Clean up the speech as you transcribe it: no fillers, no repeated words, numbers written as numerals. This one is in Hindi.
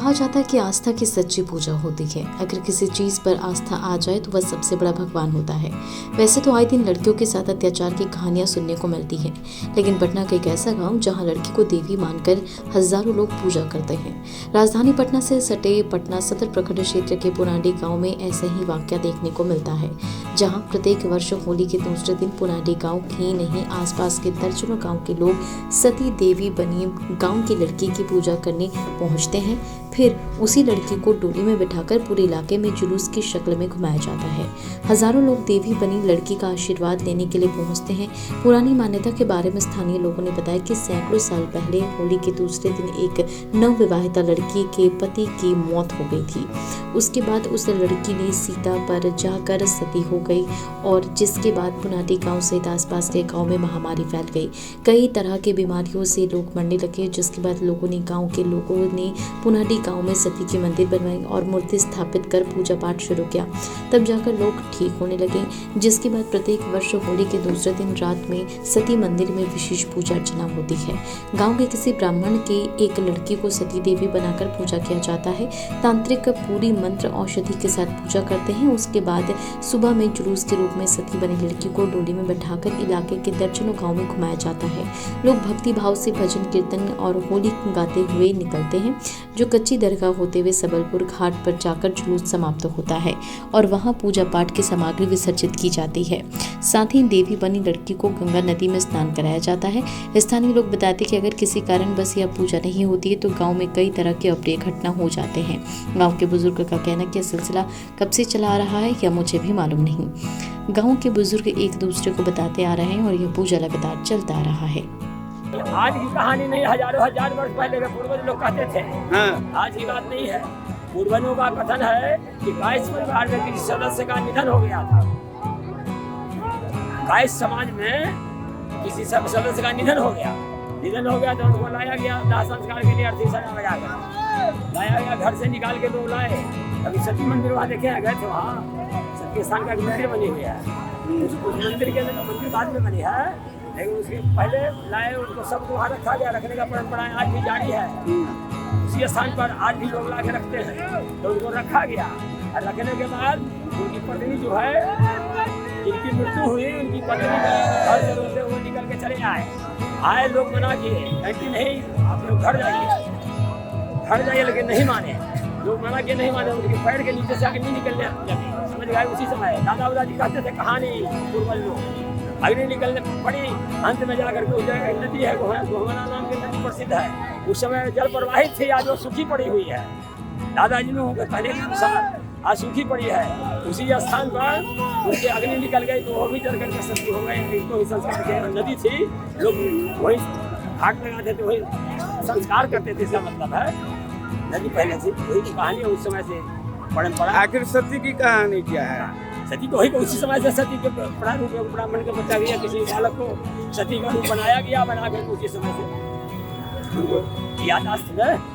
कहा जाता है कि आस्था की सच्ची पूजा होती है। अगर किसी चीज पर आस्था आ जाए तो वह सबसे बड़ा भगवान होता है। वैसे तो आए दिन लड़कियों के साथ अत्याचार की कहानियां सुनने को मिलती हैं, लेकिन पटना का एक ऐसा गांव जहां लड़की को देवी मानकर हजारों लोग पूजा करते हैं। राजधानी पटना से सटे पटना सदर प्रखंड क्षेत्र के पुनाडी गाँव में ऐसा ही वाक्य देखने को मिलता है, जहाँ प्रत्येक वर्ष होली के दूसरे दिन पुनाडी गाँव ही नहीं, आसपास के दर्जनों गाँव के लोग सती देवी बनी गाँव की लड़की की पूजा करने पहुंचते हैं। फिर उसी लड़की को डोली में बिठाकर पूरे इलाके में जुलूस की शक्ल में घुमाया जाता है। हजारों लोग देवी बनी लड़की का आशीर्वाद लेने के लिए पहुंचते हैं। पुरानी मान्यता के बारे में स्थानीय लोगों ने बताया कि सैकड़ों साल पहले होली के दूसरे दिन एक नवविवाहिता लड़की के पति की मौत हो गई थी। उसके बाद उस लड़की ने सीता पर जाकर सती हो गई और जिसके बाद पुनाडी गांव सहित आसपास के गांव में महामारी फैल गई। कई तरह की बीमारियों से लोग मरने लगे, जिसके बाद लोगों ने गांव के लोगों ने पुनाडी गांव में सती की मंदिर बनवाई और मूर्ति स्थापित कर पूजा पाठ शुरू किया। तब जाकर लोग ठीक होने लगे, जिसके बाद प्रत्येक वर्ष होली के दूसरे दिन रात में सती मंदिर में विशेष पूजा अर्चना होती है। गांव के किसी ब्राह्मण के एक लड़की को सती देवी बनाकर पूजा किया जाता है। तांत्रिक पूरी मंत्र औषधि के साथ पूजा करते हैं। उसके बाद सुबह में जुलूस के रूप में सती बनी लड़की को डोली में बैठाकर इलाके के दर्जनों गाँव में घुमाया जाता है। लोग भक्ति भाव से भजन कीर्तन और होली गाते हुए निकलते हैं, जो कच्ची दरगाह होते हुए सबलपुर घाट पर जाकर जुलूस समाप्त होता है और वहां पूजा पाठ की सामग्री विसर्जित की जाती है। साथ ही देवी बनी लड़की को गंगा नदी में स्नान कराया जाता है। स्थानीय लोग बताते हैं कि अगर किसी कारण बस यह पूजा नहीं होती है तो गांव में कई तरह के अप्रिय घटना हो जाते हैं। गांव के बुजुर्ग का कहना है कि यह सिलसिला कब से चला आ रहा है यह मुझे भी मालूम नहीं। गाँव के बुजुर्ग एक दूसरे को बताते आ रहे हैं और यह पूजा लगातार चलता आ रहा है। आज की कहानी नहीं, हजारों हजार वर्ष पहले के पूर्वज लोग कहते थे। आज की बात नहीं है। पूर्वजों का कथन है कि 22 परिवार में किसी सदस्य का निधन हो गया था। 22 समाज में किसी सदस्य का निधन हो गया तो उनको लाया गया दाह संस्कार के लिए, अर्थी सजा लगाकर लाया गया। घर से निकाल के लोग लाए। अभी सती मंदिर वहाँ देखे गए थे, वहाँ सती स्थान का मंदिर बनी हुई है। उस मंदिर के अंदर मंदिर बाद में बनी है, लेकिन उसके पहले लाए उनको सब वहाँ रखा गया। रखने का परंपराएं आज भी जारी है। उसी स्थान पर आज भी लोग ला के रखते हैं, तो उनको रखा गया। और रखने के बाद उनकी पत्नी जो है, जिनकी मृत्यु हुई, उनकी पत्नी घर से वो निकल के चले आए लोग मना किए, कहते नहीं आप लोग घर जाइए, लेकिन नहीं माने। लोग मना किए, नहीं माने। उनके पैर के नीचे से आगे नहीं निकलने समझ गए। उसी समय दादा दादी कहते थे कहानी, पूर्वज लोग अग्नि निकलने पड़ी। अंत में जाकर के उस जगह नदी है, गोहना नाम की नदी प्रसिद्ध है। उस समय जल प्रवाहित थी, आज वो सूखी पड़ी हुई है। दादाजी लोगों के कहने के अनुसार आज सूखी पड़ी है। उसी स्थान पर उनके अग्नि निकल गई तो वो भी जल करके सती हो गई। तो संस्कार के नदी थी, लोग वही घाट लगाते थे, वही संस्कार करते थे। इसका मतलब है नदी पहले से वही कहानी है, उस समय से परंपरा। आखिर सती की कहानी क्या है? सती को वही उसी समय से सती के प्रारूप में ब्राह्मण को बचा गया, किसी बालक को सती का रूप बनाया गया, बना कर उसी समय से यादाश्त है।